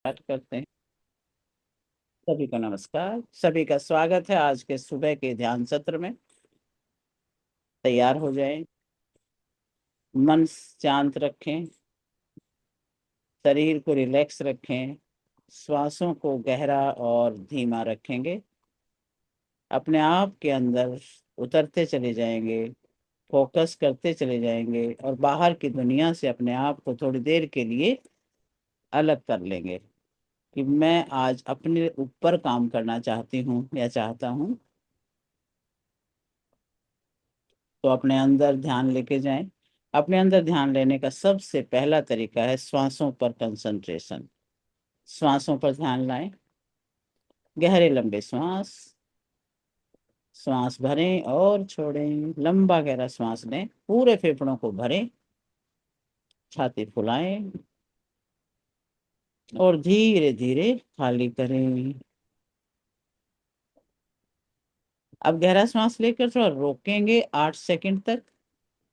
Start करते हैं। सभी को नमस्कार। सभी का स्वागत है आज के सुबह के ध्यान सत्र में। तैयार हो जाएं। मन शांत रखें। शरीर को रिलैक्स रखें। श्वासों को गहरा और धीमा रखेंगे। अपने आप के अंदर उतरते चले जाएंगे। फोकस करते चले जाएंगे और बाहर की दुनिया से अपने आप को थोड़ी देर के लिए अलग कर लेंगे कि मैं आज अपने ऊपर काम करना चाहती हूँ या चाहता हूँ। तो अपने अंदर ध्यान लेके जाएं। अपने अंदर ध्यान लेने का सबसे पहला तरीका है श्वासों पर कंसंट्रेशन। श्वासों पर ध्यान लाएं। गहरे लंबे श्वास। श्वास भरें और छोड़ें। लंबा गहरा श्वास लें। पूरे फेफड़ों को भरें। छाती फुलाएं और धीरे धीरे खाली करें। अब गहरा श्वास लेकर थोड़ा रोकेंगे 8 सेकंड तक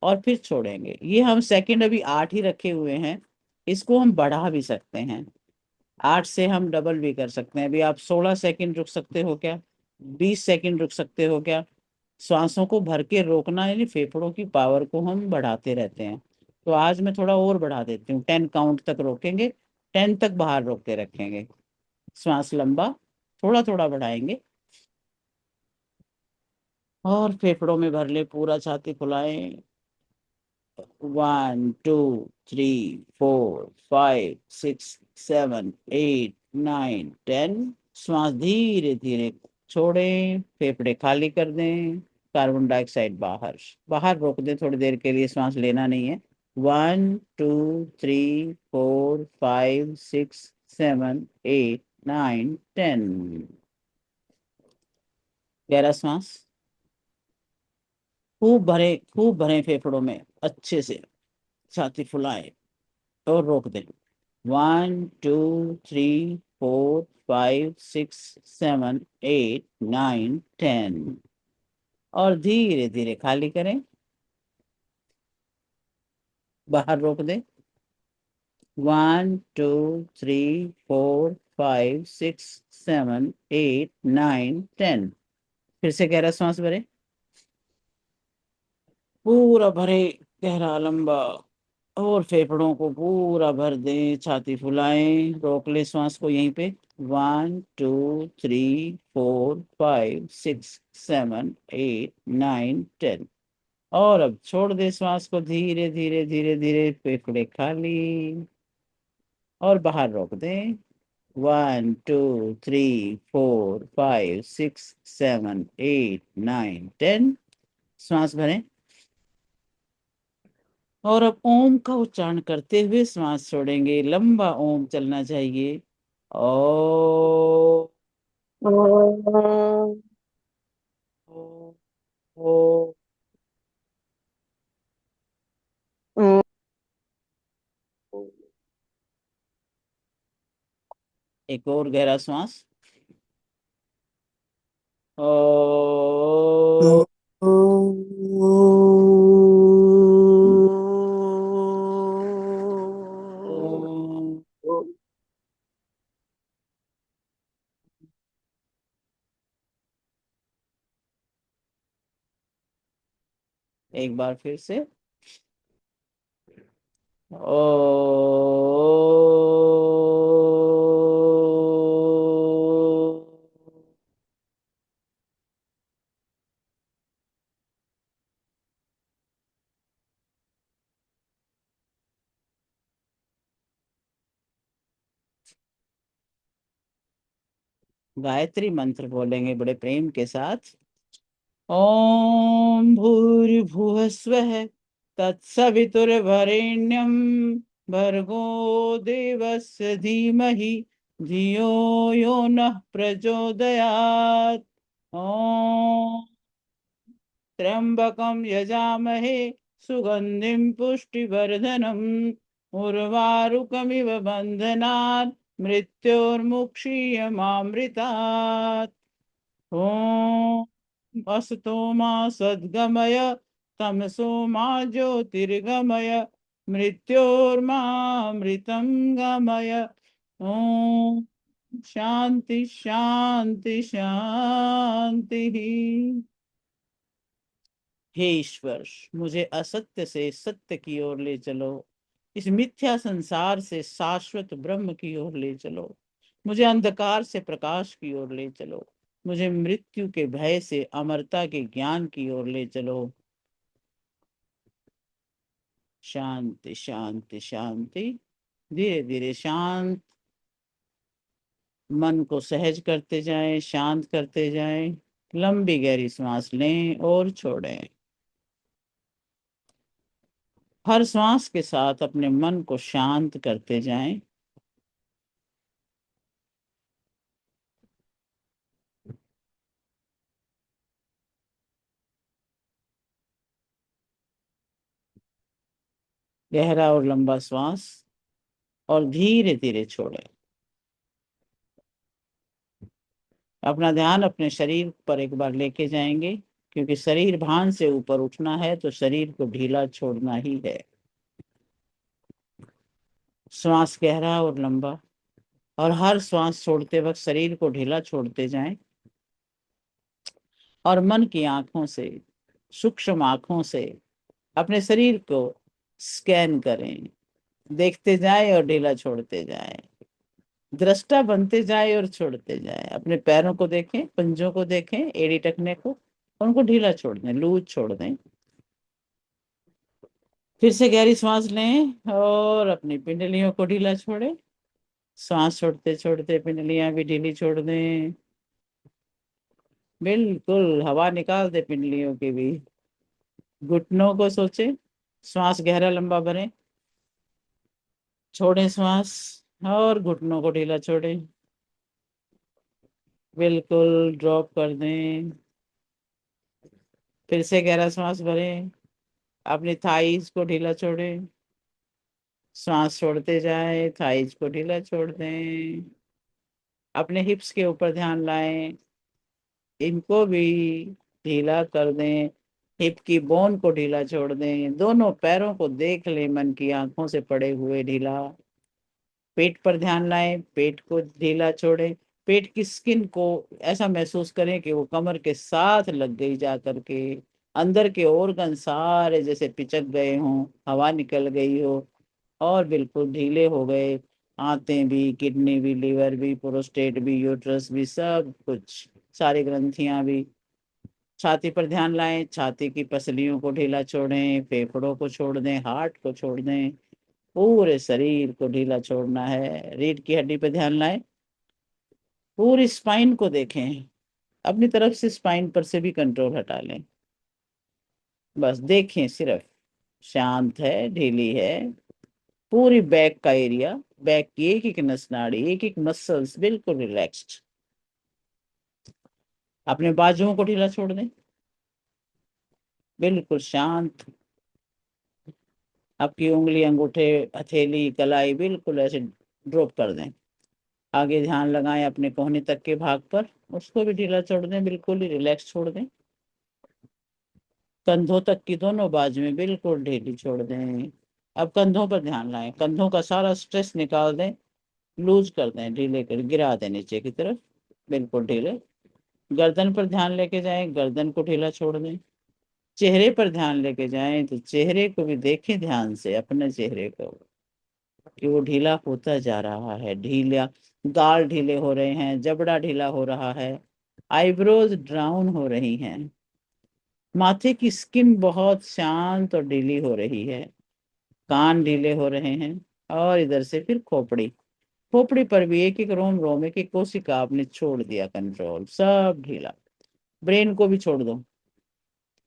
और फिर छोड़ेंगे। ये हम सेकंड अभी 8 ही रखे हुए हैं। इसको हम बढ़ा भी सकते हैं। 8 से हम डबल भी कर सकते हैं। अभी आप 16 सेकंड रुक सकते हो क्या? 20 सेकंड रुक सकते हो क्या? श्वासों को भर के रोकना यानी फेफड़ों की पावर को हम बढ़ाते रहते हैं। तो आज मैं थोड़ा और बढ़ा देती हूँ। 10 काउंट तक रोकेंगे। 10 तक बाहर रोक के रखेंगे। श्वास लंबा थोड़ा थोड़ा बढ़ाएंगे और फेफड़ों में भर ले। पूरा छाती फुलाएं। 1 2 3 4 5 6 7 8 9 10। श्वास धीरे धीरे छोड़ें। फेफड़े खाली कर दें। कार्बन डाइऑक्साइड बाहर बाहर रोक दें। थोड़ी देर के लिए श्वास लेना नहीं है। 1 2 3 4 5 6 7 8 9 10। गहरा श्वास खूब भरें फेफड़ों में अच्छे से। छाती फुलाएं और रोक दें। 1 2 3 4 5 6 7 8 9 10। और धीरे धीरे खाली करें। बाहर रोक दें। 1 2 3 4 5 6 7 8 9 10। फिर से गहरा सांस भरें। पूरा भरे गहरा लंबा और फेफड़ों को पूरा भर दें। छाती फुलाएं। रोक ले श्वास को यहीं पे। 1 2 3 4 5 6 7 8 9 10। और अब छोड़ दे श्वास को। धीरे धीरे धीरे धीरे फेफड़े खाली और बाहर रोक दें। 1 2 3 4 5 6 7 8 9 10। श्वास भरें और अब ओम का उच्चारण करते हुए श्वास छोड़ेंगे। लंबा ओम चलना चाहिए। ओ ओ, ओ। एक और गहरा श्वास। ओ। एक बार फिर से। ओ। गायत्री मंत्र बोलेंगे बड़े प्रेम के साथ। ओम भूर्भुवः स्वः तत्सवितुर्वरेण्यं भर्गो देवस्य धीमहि धियो यो नः प्रचोदयात्। ओम त्र्यंबकं यजामहे सुगंधिं पुष्टिवर्धनम् उर्वारुकमिव बन्धनात् मृत्योर्मुक्षीयमामृतात्। ओम असतो मा सद्गमय तमसो मा ज्योतिर्गमय मृत्योर्मामृतं गमय। ओम शांति शांति शांति। हे ईश्वर, मुझे असत्य से सत्य की ओर ले चलो, इस मिथ्या संसार से शाश्वत ब्रह्म की ओर ले चलो, मुझे अंधकार से प्रकाश की ओर ले चलो, मुझे मृत्यु के भय से अमरता के ज्ञान की ओर ले चलो। शांति शांति शांति। धीरे धीरे शांत मन को सहज करते जाएं, शांत करते जाएं। लंबी गहरी सांस लें और छोड़ें। हर श्वास के साथ अपने मन को शांत करते जाएं। गहरा और लंबा श्वास और धीरे धीरे छोड़ें। अपना ध्यान अपने शरीर पर एक बार लेके जाएंगे, क्योंकि शरीर भान से ऊपर उठना है तो शरीर को ढीला छोड़ना ही है। श्वास गहरा और लंबा, और हर श्वास छोड़ते वक्त शरीर को ढीला छोड़ते जाएं। और मन की आंखों से, सूक्ष्म आंखों से अपने शरीर को स्कैन करें, देखते जाएं और ढीला छोड़ते जाएं। दृष्टा बनते जाए और छोड़ते जाए। अपने पैरों को देखें, पंजों को देखें, एड़ी टखने को, उनको ढीला छोड़ दें, लूज छोड़ दें। फिर से गहरी सांस लें और अपनी पिंडलियों को ढीला छोड़ें। सांस छोड़ते छोड़ते पिंडलियां भी ढीली छोड़ दें। बिल्कुल हवा निकाल दे पिंडलियों की भी। घुटनों को सोचे, श्वास गहरा लंबा भरें, छोड़ें श्वास, और घुटनों को ढीला छोड़ें। बिल्कुल ड्रॉप कर दें। फिर से गहरा सांस भरें, अपनी थाइस को ढीला छोड़ें। सांस छोड़ते जाए, थाइस को ढीला छोड़ दें। अपने हिप्स के ऊपर ध्यान लाएं, इनको भी ढीला कर दें। हिप की बोन को ढीला छोड़ दें। दोनों पैरों को देख लें मन की आंखों से पड़े हुए ढीला। पेट पर ध्यान लाएं, पेट को ढीला छोड़ें। पेट की स्किन को ऐसा महसूस करें कि वो कमर के साथ लग गई जा करके। अंदर के ऑर्गन सारे जैसे पिचक गए हों, हवा निकल गई हो और बिल्कुल ढीले हो गए। आंतें भी, किडनी भी, लीवर भी, प्रोस्टेट भी, यूट्रस भी, सब कुछ, सारी ग्रंथियां भी। छाती पर ध्यान लाएं, छाती की पसलियों को ढीला छोड़ें, फेफड़ों को छोड़ दें, हार्ट को छोड़ दें। पूरे शरीर को ढीला छोड़ना है। रीढ़ की हड्डी पर ध्यान लाएं, पूरी स्पाइन को देखें। अपनी तरफ से स्पाइन पर से भी कंट्रोल हटा लें। बस देखें सिर्फ, शांत है, ढीली है। पूरी बैक का एरिया, बैक की एक एक नस नाड़ी, एक एक मसल्स बिल्कुल रिलैक्स्ड। अपने बाजुओं को ढीला छोड़ दें, बिल्कुल शांत। आपकी उंगली, अंगूठे, हथेली, कलाई बिल्कुल ऐसे ड्रॉप कर दें। आगे ध्यान लगाएं अपने कोहनी तक के भाग पर, उसको भी ढीला छोड़ दें, बिल्कुल ही रिलैक्स छोड़ दें। कंधों तक की दोनों बाजुएं बिल्कुल ढीली छोड़ दें। अब कंधों पर ध्यान लाएं, कंधों का सारा स्ट्रेस निकाल दें, लूज कर दें, ढीले कर गिरा दें नीचे की तरफ, बिल्कुल ढीले। गर्दन पर ध्यान लेके जाएं, गर्दन को ढीला छोड़ दें। चेहरे पर ध्यान लेके जाएं तो चेहरे को भी देखें ध्यान से, अपने चेहरे को, कि वो ढीला होता जा रहा है। ढीला, गाल ढीले हो रहे हैं, जबड़ा ढीला हो रहा है, आईब्रोज डाउन हो रही हैं, माथे की स्किन बहुत शांत और ढीली हो रही है, कान ढीले हो रहे हैं। और इधर से फिर खोपड़ी, खोपड़ी पर भी एक एक रोम रोम, एक एक कोशिका आपने छोड़ दिया कंट्रोल, सब ढीला। ब्रेन को भी छोड़ दो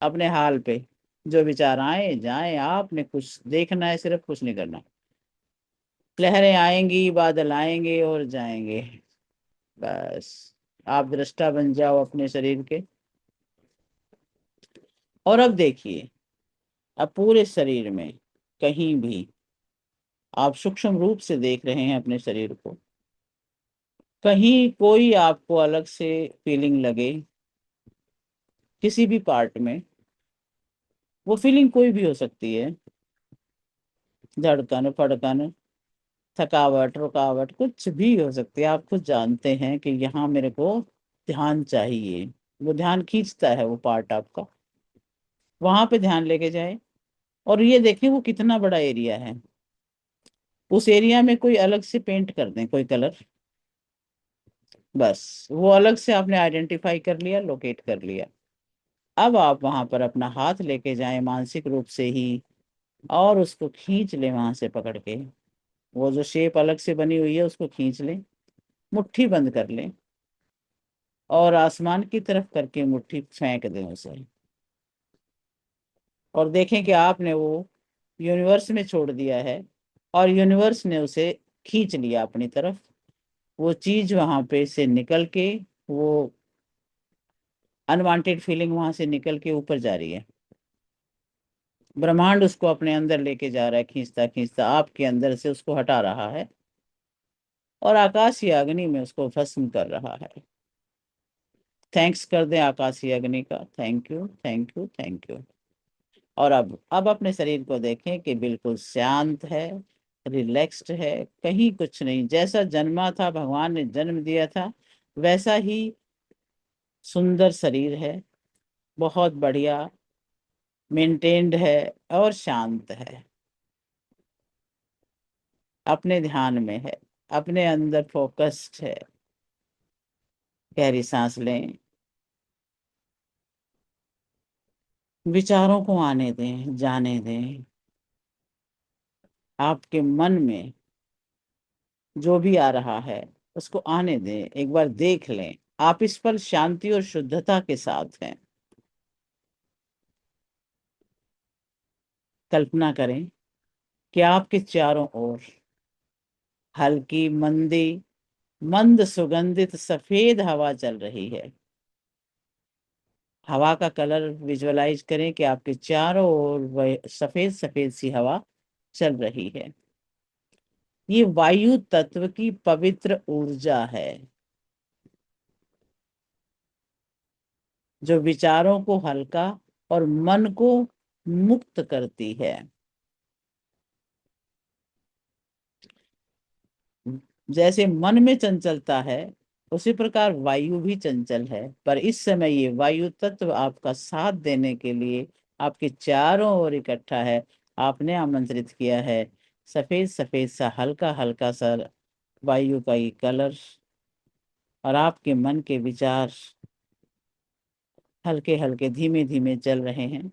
अपने हाल पे। जो विचार आए जाए, आपने कुछ देखना है सिर्फ, कुछ नहीं करना। लहरें आएंगी, बादल आएंगे और जाएंगे, बस आप दृष्टा बन जाओ अपने शरीर के। और अब देखिए, अब पूरे शरीर में कहीं भी आप सूक्ष्म रूप से देख रहे हैं अपने शरीर को। कहीं कोई आपको अलग से फीलिंग लगे किसी भी पार्ट में, वो फीलिंग कोई भी हो सकती है, धड़कन, फड़कन, थकावट, रुकावट कुछ भी हो सकती है, आप खुद जानते हैं कि यहाँ मेरे को ध्यान चाहिए। वो ध्यान खींचता है वो पार्ट आपका, वहां पे ध्यान लेके जाए। और ये देखें वो कितना बड़ा एरिया है, उस एरिया में कोई अलग से पेंट कर दें कोई कलर, बस वो अलग से आपने आइडेंटिफाई कर लिया, लोकेट कर लिया। अब आप वहां पर अपना हाथ लेके जाएं मानसिक रूप से ही, और उसको खींच लें वहां से पकड़ के। वो जो शेप अलग से बनी हुई है उसको खींच लें, मुट्ठी बंद कर लें, और आसमान की तरफ करके मुट्ठी फेंक दें उसे। और देखें कि आपने वो यूनिवर्स में छोड़ दिया है, और यूनिवर्स ने उसे खींच लिया अपनी तरफ। वो चीज वहां पे से निकल के, वो अनवांटेड फीलिंग वहां से निकल के ऊपर जा रही है। ब्रह्मांड उसको अपने अंदर लेके जा रहा है, खींचता खींचता आपके अंदर से उसको हटा रहा है, और आकाशीय अग्नि में उसको भस्म कर रहा है। थैंक्स कर दें आकाशीय अग्नि का, thank you, thank you, thank you. और अब अपने शरीर को देखें कि बिल्कुल शांत है, रिलैक्स्ड है, कहीं कुछ नहीं, जैसा जन्मा था, भगवान ने जन्म दिया था वैसा ही सुंदर शरीर है, बहुत बढ़िया मेंटेन्ड है, और शांत है, अपने ध्यान में है, अपने अंदर फोकस्ड है। गहरी सांस लें, विचारों को आने दें, जाने दें। आपके मन में जो भी आ रहा है उसको आने दें, एक बार देख लें, आप इस पर शांति और शुद्धता के साथ हैं। कल्पना करें कि आपके चारों ओर हल्की मंदी मंद सुगंधित सफेद हवा चल रही है। हवा का कलर विजुअलाइज करें कि आपके चारों ओर वह सफेद सफेद सी हवा चल रही है। ये वायु तत्व की पवित्र ऊर्जा है, जो विचारों को हल्का और मन को मुक्त करती है। जैसे मन में चंचलता है, उसी प्रकार वायु भी चंचल है, पर इस समय ये वायु तत्व आपका साथ देने के लिए आपके चारों ओर इकट्ठा है। आपने आमंत्रित किया है सफेद सफेद सा हल्का हल्का सा वायु का ये कलर, और आपके मन के विचार हल्के हल्के धीमे धीमे चल रहे हैं।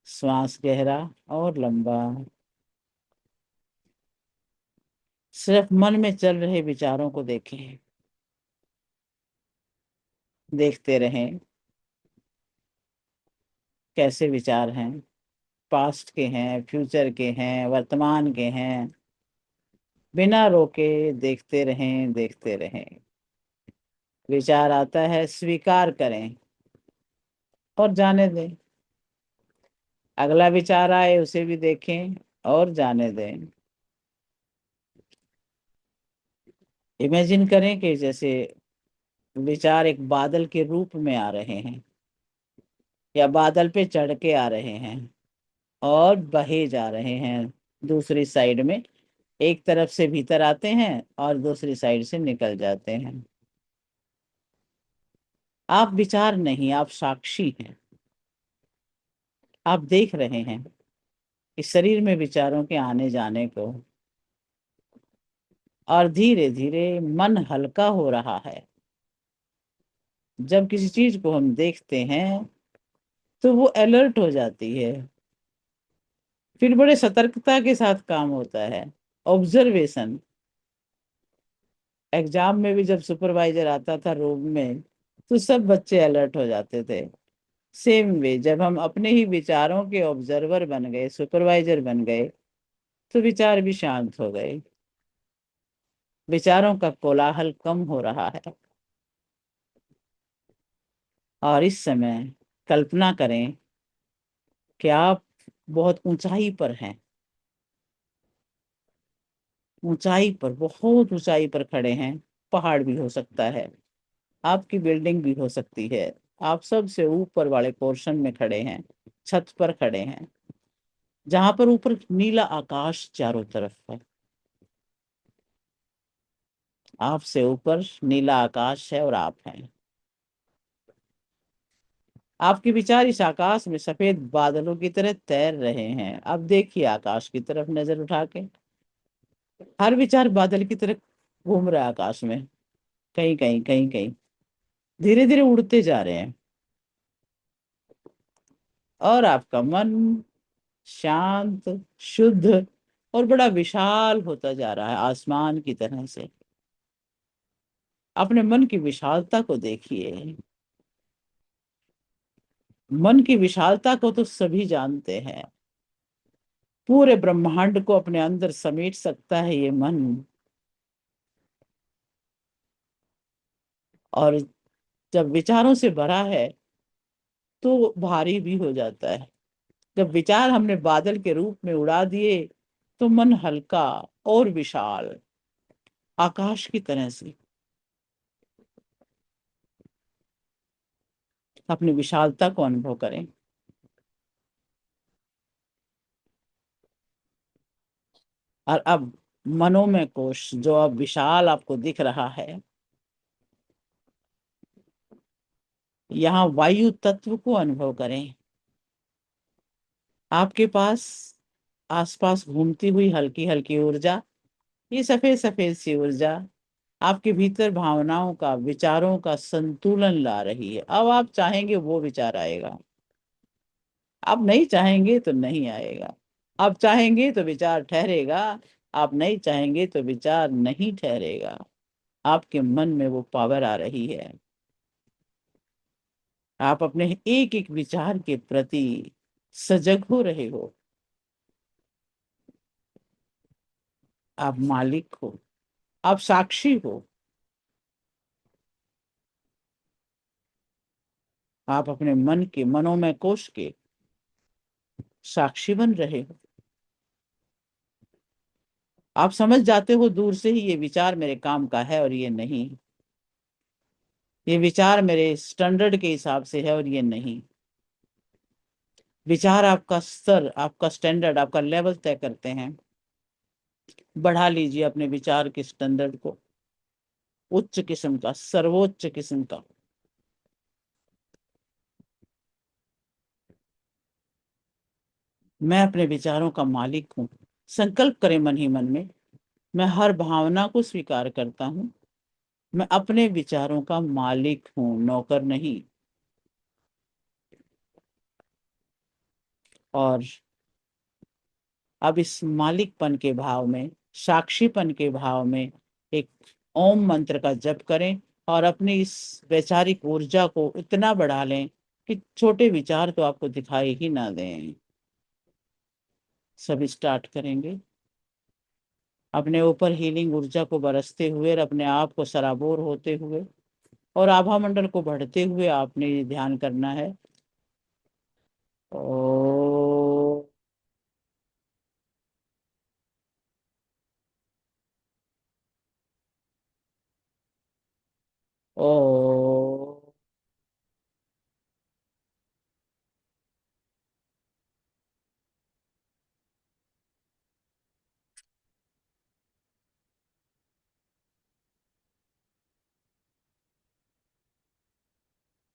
श्वास गहरा और लंबा, सिर्फ मन में चल रहे विचारों को देखें, देखते रहें कैसे विचार हैं, पास्ट के हैं, फ्यूचर के हैं, वर्तमान के हैं। बिना रोके देखते रहें, देखते रहें। विचार आता है, स्वीकार करें और जाने दें। अगला विचार आए उसे भी देखें और जाने दें। इमेजिन करें कि जैसे विचार एक बादल के रूप में आ रहे हैं, या बादल पे चढ़ के आ रहे हैं और बहे जा रहे हैं दूसरी साइड में। एक तरफ से भीतर आते हैं और दूसरी साइड से निकल जाते हैं। आप विचार नहीं, आप साक्षी हैं। आप देख रहे हैं इस शरीर में विचारों के आने जाने को, और धीरे धीरे मन हल्का हो रहा है। जब किसी चीज को हम देखते हैं तो वो अलर्ट हो जाती है, फिर बड़े सतर्कता के साथ काम होता है। ऑब्जर्वेशन। एग्जाम में भी जब सुपरवाइजर आता था रूम में, तो सब बच्चे अलर्ट हो जाते थे। सेम वे, जब हम अपने ही विचारों के ऑब्जर्वर बन गए, सुपरवाइजर बन गए, तो विचार भी शांत हो गए। विचारों का कोलाहल कम हो रहा है। और इस समय कल्पना करें कि आप बहुत ऊंचाई पर हैं, ऊंचाई पर, बहुत ऊंचाई पर खड़े हैं। पहाड़ भी हो सकता है, आपकी बिल्डिंग भी हो सकती है। आप सबसे ऊपर वाले पोर्शन में खड़े हैं, छत पर खड़े हैं। जहां पर ऊपर नीला आकाश चारों तरफ है। आपसे ऊपर नीला आकाश है और आप हैं। आपके विचार इस आकाश में सफेद बादलों की तरह तैर रहे हैं। अब देखिए आकाश की तरफ नजर उठा के। हर विचार बादल की तरह घूम रहा है आकाश में, कहीं कहीं कहीं कहीं, धीरे धीरे उड़ते जा रहे हैं। और आपका मन शांत, शुद्ध और बड़ा विशाल होता जा रहा है, आसमान की तरह से। अपने मन की विशालता को देखिए। मन की विशालता को तो सभी जानते हैं। पूरे ब्रह्मांड को अपने अंदर समेट सकता है ये मन। और जब विचारों से भरा है तो भारी भी हो जाता है। जब विचार हमने बादल के रूप में उड़ा दिए तो मन हल्का और विशाल, आकाश की तरह से। अपनी विशालता को अनुभव करें। और अब मनोमय कोश जो अब विशाल आपको दिख रहा है, यहाँ वायु तत्व को अनुभव करें। आपके पास आसपास घूमती हुई हल्की हल्की ऊर्जा, ये सफेद सफेद सी ऊर्जा आपके भीतर भावनाओं का, विचारों का संतुलन ला रही है। अब आप चाहेंगे वो विचार आएगा, आप नहीं चाहेंगे तो नहीं आएगा। आप चाहेंगे तो विचार ठहरेगा, आप नहीं चाहेंगे तो विचार नहीं ठहरेगा। आपके मन में वो पावर आ रही है। आप अपने एक एक विचार के प्रति सजग हो रहे हो। आप मालिक हो, आप साक्षी हो। आप अपने मन के, मनोमय कोश के साक्षी बन रहे हो। आप समझ जाते हो दूर से ही, ये विचार मेरे काम का है और ये नहीं। ये विचार मेरे स्टैंडर्ड के हिसाब से है और ये नहीं। विचार आपका स्तर, आपका स्टैंडर्ड, आपका लेवल तय करते हैं। बढ़ा लीजिए अपने विचार के स्टैंडर्ड को, उच्च किस्म का, सर्वोच्च किस्म का। मैं अपने विचारों का मालिक हूँ। संकल्प करें मन ही मन में, मैं हर भावना को स्वीकार करता हूँ। मैं अपने विचारों का मालिक हूँ, नौकर नहीं। और अब इस मालिकपन के भाव में, साक्षीपन के भाव में एक ओम मंत्र का जप करें। और अपनी इस वैचारिक ऊर्जा को इतना बढ़ा लें कि छोटे विचार तो आपको दिखाई ही ना दें। सब स्टार्ट करेंगे। अपने ऊपर हीलिंग ऊर्जा को बरसते हुए और अपने आप को सराबोर होते हुए और आभा मंडल को बढ़ते हुए आपने ये ध्यान करना है। ओ, ओ,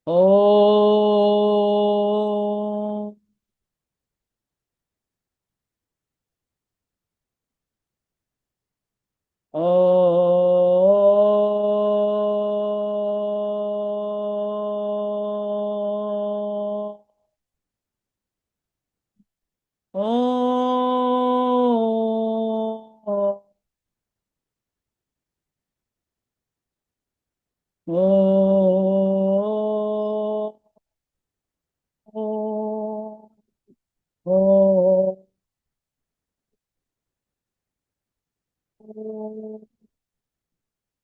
ओ, ओ, ओ,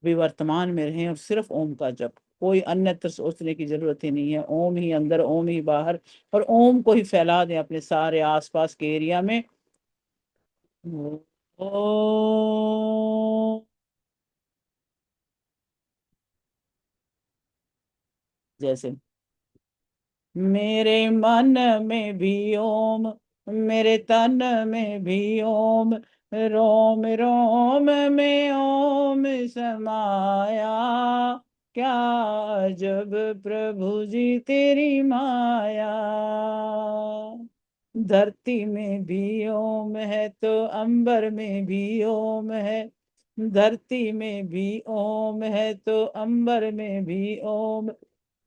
भी वर्तमान में रहें और सिर्फ ओम का जप। कोई अन्यत्र सोचने की जरूरत ही नहीं है। ओम ही अंदर, ओम ही बाहर। और ओम को ही फैला दें अपने सारे आसपास के एरिया में। ओ, जैसे मेरे मन में भी ओम मेरे तन में भी ओम, रोम रोम में ओम समाया। क्या जब प्रभु जी तेरी माया। धरती में भी ओम है तो अंबर में भी ओम है। धरती में भी ओम है तो अंबर में भी ओम।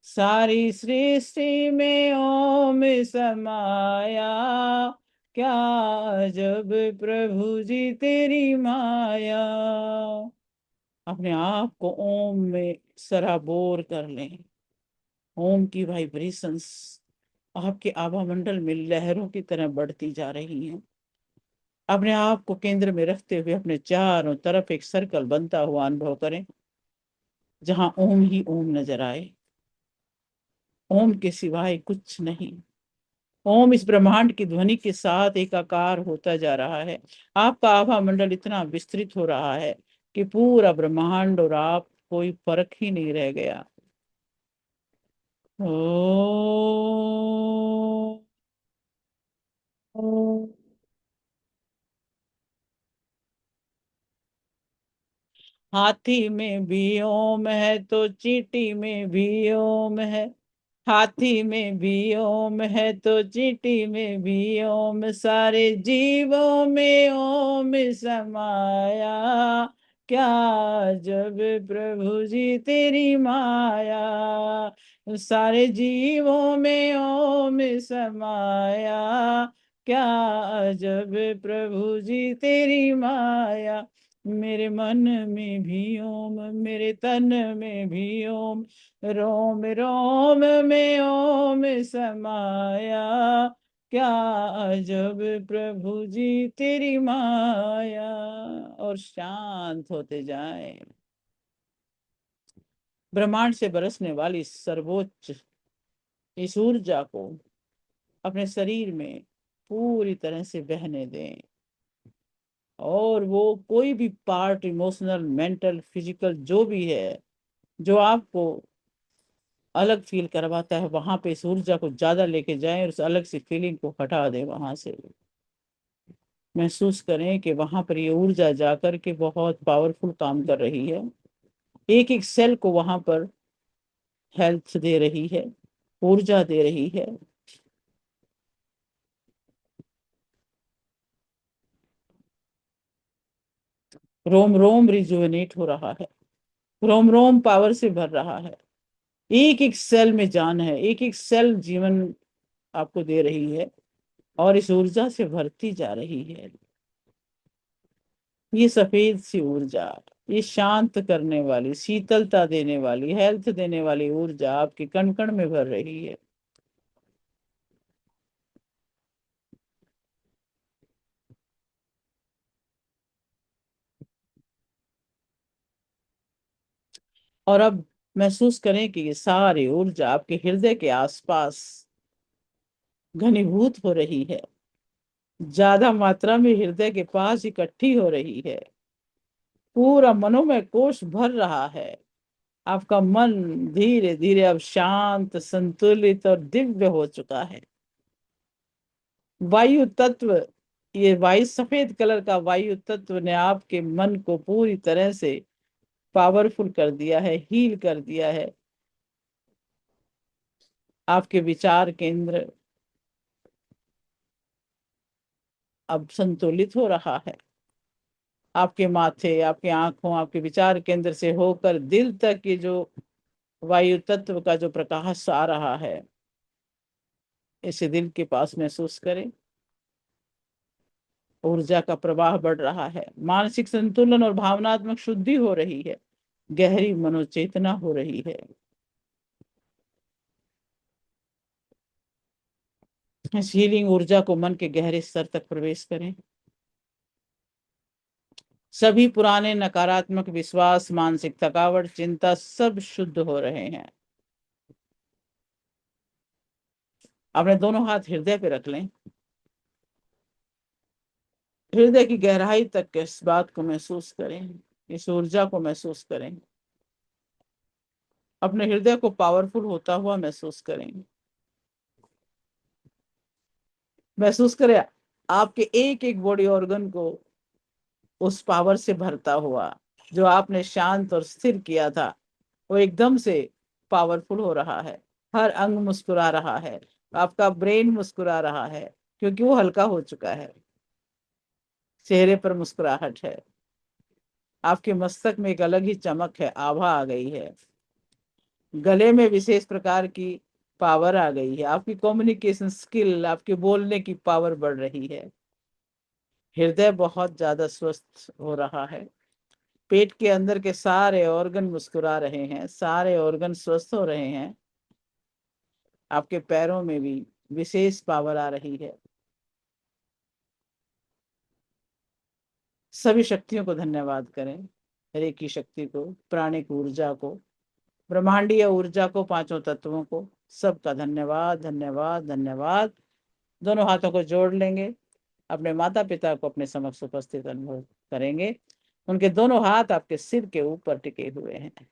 सारी सृष्टि में ओम समाया। क्या जब प्रभु जी तेरी माया। अपने आप को ओम में सराबोर कर लें। ओम की वाइब्रेशंस आपके आभा मंडल में लहरों की तरह बढ़ती जा रही हैं। अपने आप को केंद्र में रखते हुए अपने चारों तरफ एक सर्कल बनता हुआ अनुभव करें, जहां ओम ही ओम नजर आए। ओम के सिवाय कुछ नहीं। ओम इस ब्रह्मांड की ध्वनि के साथ एकाकार होता जा रहा है। आपका आभा मंडल इतना विस्तृत हो रहा है कि पूरा ब्रह्मांड और आप कोई फर्क ही नहीं रह गया। ओ हाथी में भी ओम है तो चींटी में भी ओम है। हाथी में भी ओम है तो चींटी में भी ओम। सारे जीवों में ओम समाया। क्या जब प्रभु जी तेरी माया। सारे जीवों में ओम समाया। क्या जब प्रभु जी तेरी माया। मेरे मन में भी ओम, मेरे तन में भी ओम, रोम रोम में ओम समाया। क्या जब प्रभु जी तेरी माया। और शांत होते जाए। ब्रह्मांड से बरसने वाली सर्वोच्च इस ऊर्जा को अपने शरीर में पूरी तरह से बहने दें। और वो कोई भी पार्ट, इमोशनल, मेंटल, फिजिकल, जो भी है, जो आपको अलग फील करवाता है, वहां पे इस ऊर्जा को ज्यादा लेके जाएं और उस अलग सी फीलिंग को हटा दें वहां से। महसूस करें कि वहां पर ये ऊर्जा जाकर के बहुत पावरफुल काम कर रही है। एक एक सेल को वहां पर हेल्थ दे रही है, ऊर्जा दे रही है। रोम रोम रिजुवेनेट हो रहा है। रोम रोम पावर से भर रहा है। एक एक सेल में जान है, एक एक सेल जीवन आपको दे रही है और इस ऊर्जा से भरती जा रही है। ये सफेद सी ऊर्जा, ये शांत करने वाली, शीतलता देने वाली, हेल्थ देने वाली ऊर्जा आपके कण कण में भर रही है। और अब महसूस करें कि ये सारी ऊर्जा आपके हृदय के आसपास घनीभूत हो रही है, ज्यादा मात्रा में हृदय के पास इकट्ठी हो रही है। पूरा मनोमय कोश भर रहा है। आपका मन धीरे धीरे अब शांत, संतुलित और दिव्य हो चुका है। वायु तत्व, ये वायु, सफेद कलर का वायु तत्व ने आपके मन को पूरी तरह से पावरफुल कर दिया है, हील कर दिया है। आपके विचार केंद्र अब संतुलित हो रहा है। आपके माथे, आपके आंखों, आपके विचार केंद्र से होकर दिल तक ये जो वायु तत्व का जो प्रकाश आ रहा है, इसे दिल के पास महसूस करें। ऊर्जा का प्रवाह बढ़ रहा है। मानसिक संतुलन और भावनात्मक शुद्धि हो रही है। गहरी मनोचेतना हो रही है। इस हीलिंग ऊर्जा को मन के गहरे स्तर तक प्रवेश करें। सभी पुराने नकारात्मक विश्वास, मानसिक थकावट, चिंता सब शुद्ध हो रहे हैं। अपने दोनों हाथ हृदय पे रख लें। हृदय की गहराई तक के इस बात को महसूस करें, इस ऊर्जा को महसूस करें। अपने हृदय को पावरफुल होता हुआ महसूस करें। महसूस करें आपके एक एक बॉडी ऑर्गन को उस पावर से भरता हुआ। जो आपने शांत और स्थिर किया था वो एकदम से पावरफुल हो रहा है। हर अंग मुस्कुरा रहा है, आपका ब्रेन मुस्कुरा रहा है, क्योंकि वो हल्का हो चुका है। चेहरे पर मुस्कुराहट है, आपके मस्तक में एक अलग ही चमक है, आभा आ गई है। गले में विशेष प्रकार की पावर आ गई है, आपकी कम्युनिकेशन स्किल, आपके बोलने की पावर बढ़ रही है। हृदय बहुत ज्यादा स्वस्थ हो रहा है। पेट के अंदर के सारे ऑर्गन मुस्कुरा रहे हैं, सारे ऑर्गन स्वस्थ हो रहे हैं। आपके पैरों में भी विशेष पावर आ रही है। सभी शक्तियों को धन्यवाद करें। रेकी शक्ति को, प्राणिक ऊर्जा को, ब्रह्मांडीय ऊर्जा को, पांचों तत्वों को, सबका धन्यवाद धन्यवाद धन्यवाद। दोनों हाथों को जोड़ लेंगे। अपने माता पिता को अपने समक्ष उपस्थित अनुभव करेंगे। उनके दोनों हाथ आपके सिर के ऊपर टिके हुए हैं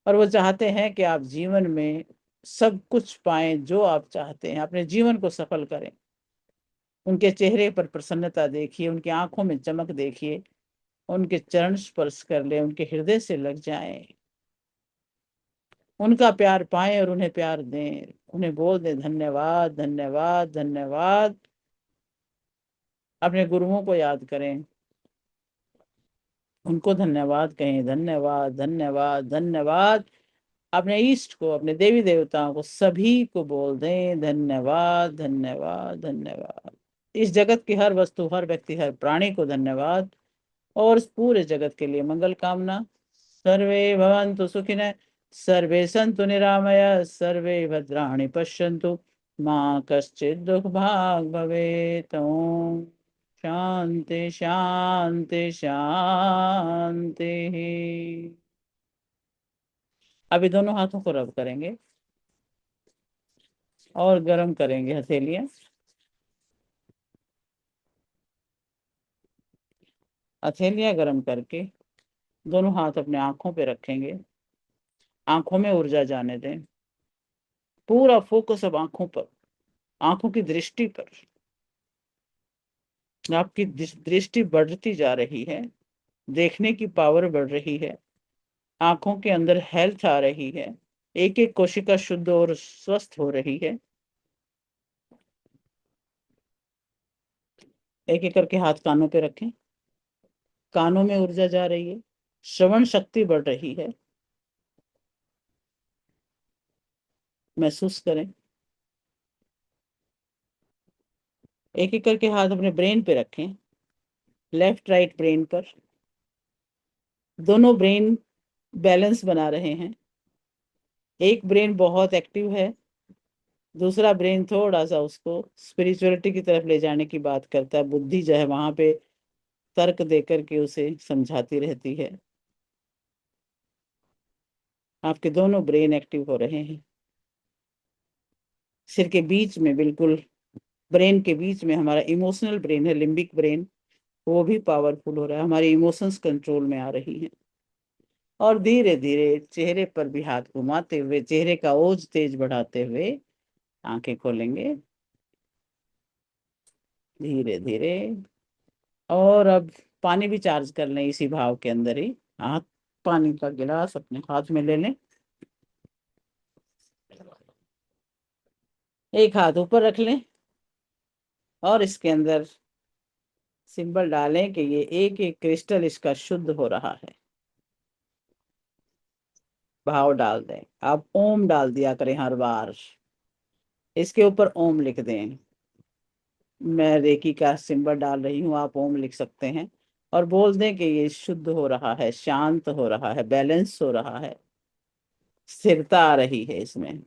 और वो चाहते हैं कि आप जीवन में सब कुछ पाएं जो आप चाहते हैं, अपने जीवन को सफल करें। उनके चेहरे पर प्रसन्नता देखिए, उनकी आंखों में चमक देखिए, उनके चरण स्पर्श कर ले, उनके हृदय से लग जाएं, उनका प्यार पाएं और उन्हें प्यार दें। उन्हें बोल दें धन्यवाद धन्यवाद धन्यवाद। अपने गुरुओं को याद करें, उनको धन्यवाद कहें, धन्यवाद धन्यवाद धन्यवाद। अपने ईष्ट को, अपने देवी देवताओं को, सभी को बोल दें धन्यवाद धन्यवाद धन्यवाद। इस जगत की हर वस्तु, हर व्यक्ति, हर प्राणी को धन्यवाद। और इस पूरे जगत के लिए मंगल कामना। सर्वे भवन्तु सुखिनः, सर्वे सन्तु निरामया, सर्वे भद्राणि पश्यन्तु, माँ कश्चित् दुःख भाग् भवेत्। ओम शांति शांति शांति। अभी दोनों हाथों को रब करेंगे और गर्म करेंगे हथेलियां। हथेलियां गर्म करके दोनों हाथ अपने आंखों पे रखेंगे। आंखों में ऊर्जा जाने दें। पूरा फोकस अब आंखों पर, आंखों की दृष्टि पर। आपकी दृष्टि बढ़ती जा रही है, देखने की पावर बढ़ रही है, आंखों के अंदर हेल्थ आ रही है, एक एक कोशिका शुद्ध और स्वस्थ हो रही है। एक एक करके हाथ कानों पे रखें। कानों में ऊर्जा जा रही है, श्रवण शक्ति बढ़ रही है। महसूस करें। एक एक करके हाथ अपने ब्रेन पे रखें, लेफ्ट राइट ब्रेन पर। दोनों ब्रेन बैलेंस बना रहे हैं। एक ब्रेन बहुत एक्टिव है, दूसरा ब्रेन थोड़ा सा उसको स्पिरिचुअलिटी की तरफ ले जाने की बात करता है। बुद्धि जो है वहां पे तर्क देकर के उसे समझाती रहती है। आपके दोनों ब्रेन एक्टिव हो रहे हैं। सिर के बीच में, बिल्कुल ब्रेन के बीच में हमारा इमोशनल ब्रेन है, लिम्बिक ब्रेन। वो भी पावरफुल हो रहा है, हमारी इमोशंस कंट्रोल में आ रही हैं। और धीरे धीरे चेहरे पर भी हाथ घुमाते हुए, चेहरे का ओज तेज बढ़ाते हुए आंखें खोलेंगे धीरे धीरे। और अब पानी भी चार्ज कर लें इसी भाव के अंदर ही। हाथ, पानी का गिलास अपने हाथ में ले लें। एक हाथ ऊपर रख लें और इसके अंदर सिंबल डालें कि ये एक एक क्रिस्टल इसका शुद्ध हो रहा है। भाव डाल दें। आप ओम डाल दिया करें हर बार। इसके ऊपर ओम लिख दें। मैं रेकी का सिंबल डाल रही हूँ, आप ओम लिख सकते हैं। और बोल दें कि ये शुद्ध हो रहा है, शांत हो रहा है, बैलेंस हो रहा है, स्थिरता आ रही है इसमें।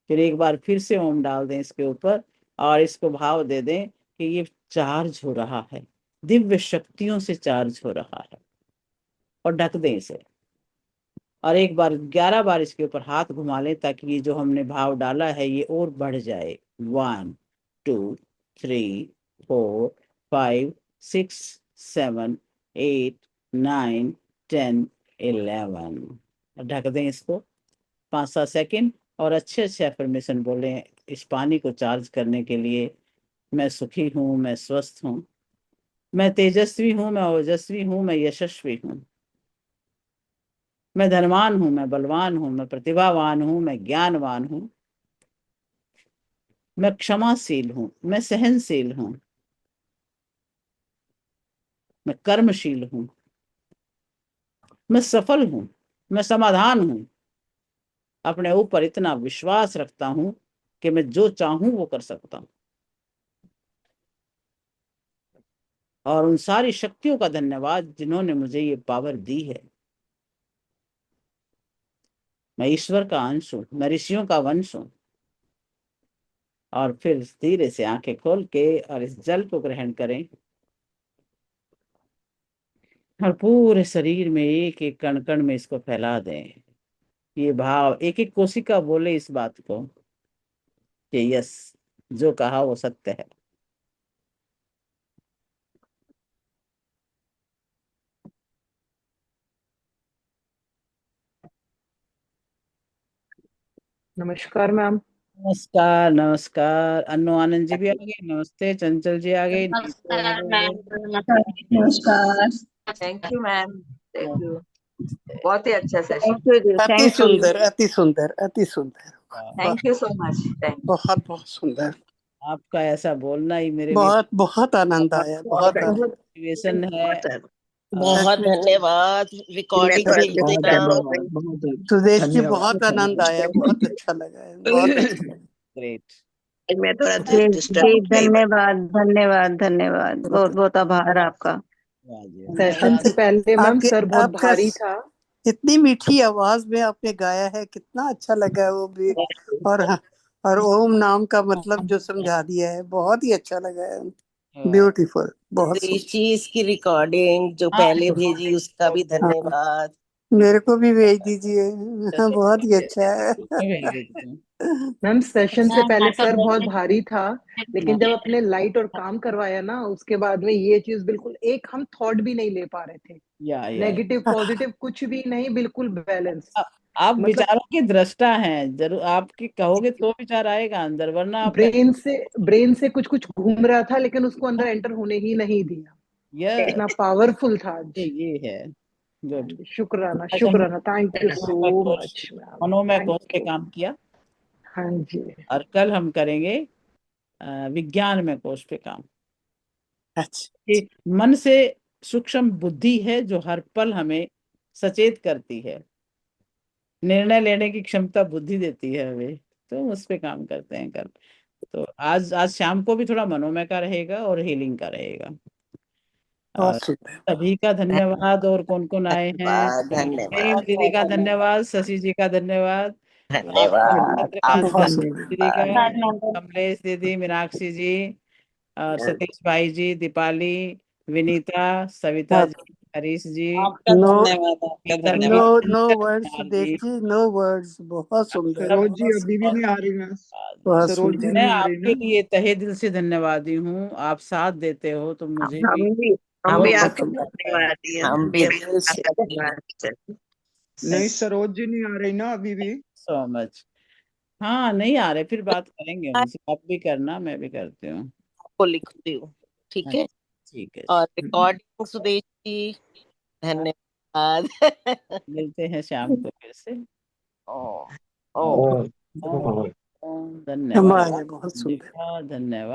फिर एक बार फिर से ओम डाल दें इसके ऊपर और इसको भाव दे दें कि ये चार्ज हो रहा है, दिव्य शक्तियों से चार्ज हो रहा है। और ढक दें इसे। और एक बार 11 बार इसके ऊपर हाथ घुमा लें ताकि ये जो हमने भाव डाला है ये और बढ़ जाए। 1 2 3 4 5 6 7 8 9 10 11। ढक दें इसको 5-7 सेकेंड और अच्छे अच्छे अफर्मेशन बोलें। इस पानी को चार्ज करने के लिए। मैं सुखी हूँ, मैं स्वस्थ हूँ, मैं तेजस्वी हूँ, मैं ओजस्वी हूँ, मैं यशस्वी हूँ, मैं धनवान हूँ, मैं बलवान हूँ, मैं प्रतिभावान हूँ, मैं ज्ञानवान हूँ, मैं क्षमाशील हूँ, मैं सहनशील हूँ, मैं कर्मशील हूँ, मैं सफल हूँ, मैं समाधान हूँ, अपने ऊपर इतना विश्वास रखता हूँ कि मैं जो चाहूं वो कर सकता हूँ। और उन सारी शक्तियों का धन्यवाद जिन्होंने मुझे ये पावर दी है। मैं ईश्वर का अंश हूँ, मैं ऋषियों का वंश हूँ। और फिर धीरे से आंखें खोल के और इस जल को ग्रहण करें और पूरे शरीर में एक एक कण कण में इसको फैला दें। ये भाव एक एक कोशिका बोले इस बात को कि यस, जो कहा वो सत्य है। नमस्कार मैम। नमस्कार नमस्कार। अन्नू आनंद जी भी आ गए, नमस्ते। चंचल जी आ गए, नीतू आ नमस्कार मैम। गए। नमस्कार। Thank you ma'am, thank you. बहुत ही अच्छा सेशन। थैंक यू जी, अति थैंक यू। सुंदर, अति सुंदर, अति सुंदर। Thank you so much. Thank you. बहुत बहुत सुंदर। आपका ऐसा बोलना ही मेरे लिए बहुत बहुत आनंद आया, बहुत आनंद। मोटिवेशन है। बहुत धन्यवाद। रिकॉर्डिंग भेज देना। सुदेश जी, बहुत आनंद आया, बहुत अच्छा लगा है, बहुत अच्छा लगा। ग्रेट। मैं थोड़ा डिस्टर्ब। धन्यवाद धन्यवाद धन्यवाद, बहुत बहुत आभार आपका। सेशन से पहले मैम आपके सर बहुत आपका भारी था। इतनी मीठी आवाज में आपने गाया है, कितना अच्छा लगा वो भी। और और ओम नाम का मतलब जो समझा दिया है, बहुत ही अच्छा लगा है। ब्यूटीफुल, बहुत सुदेश जी, इसकी रिकॉर्डिंग जो पहले भेजी उसका भी धन्यवाद। मेरे को भी भेज दीजिए। बहुत ही अच्छा है। मैम सेशन से पहले सर बहुत मैं भारी था, लेकिन जब अपने लाइट और काम करवाया ना, उसके बाद में ये चीज बिल्कुल एक हम थॉट भी नहीं ले पा रहे थे। या नेगेटिव पॉजिटिव कुछ भी नहीं, बिल्कुल बैलेंस। आप मतलब विचारों के दृष्टा हैं, जरूर आपके कहोगे तो विचार आएगा अंदर, वरना आप ब्रेन से कुछ कुछ घूम रहा था, लेकिन उसको अंदर एंटर होने ही नहीं दिया। ये इतना पावरफुल था आज। ये है। गुड। शुक्राना आज हम शुक्राना, thank you so much ma'am, मनोमय कोश थैंक पे यू। काम किया हाँ जी। और कल हम करेंगे विज्ञान में कोश पे काम। अच्छा, कि मन से सूक्ष्म बुद्धि है जो हर पल हमें सचेत करती है, निर्णय लेने की क्षमता बुद्धि देती है हमें। तो उस पे काम करते हैं कल। तो आज आज शाम को भी थोड़ा मनोमय का रहेगा और हीलिंग का रहेगा। और बहुत सुंदर। सभी का धन्यवाद। और कौन कौन आए हैं? प्रेम धन्यवाद दीदी का धन्यवाद, शशि जी का धन्यवाद, धन्यवाद चंद्रकांत बहुत दीदी का, धन्यवाद। कमलेश दीदी, मीनाक्षी जी और सतीश भाई जी, दीपाली, विनीता, सविता आप जी, हरीश जी, नो पीतल जी, नो नो कंचन वर्ड्स कुमार सुदेश जी। जी, नो वर्ड्स। बहुत सुंदर, सरोज जी बहुत अभी भी सुंदर, नहीं आ रही मैं। बहुत सरोज जी सुंदर। मैं नहीं आ रही आपके ना। लिए तहे दिल से धन्यवादी हूँ। आप साथ देते हो तो मुझे भी हम भी बहुत बहुत आपके अच्छा सुंदर। लगता है। धन्यवादी हैं। हम भी दिल से धन्यवाद। नहीं, सरोज जी नहीं आ रही ना अभी भी। So much. हाँ, नहीं आ रहे, फिर बात करेंगे उनसे। आप भी करना, मैं भी करती हूँ। आपको लिखती हूँ, ठीक हाँ, है। ठीक है और जी। रिकॉर्डिंग सुदेश जी, धन्यवाद। मिलते हैं शाम को फिर से। ओ ओम ओ ओम ओम। धन्यवाद। हमारे बहुत सुंदर। धन्यवाद धन्यवाद।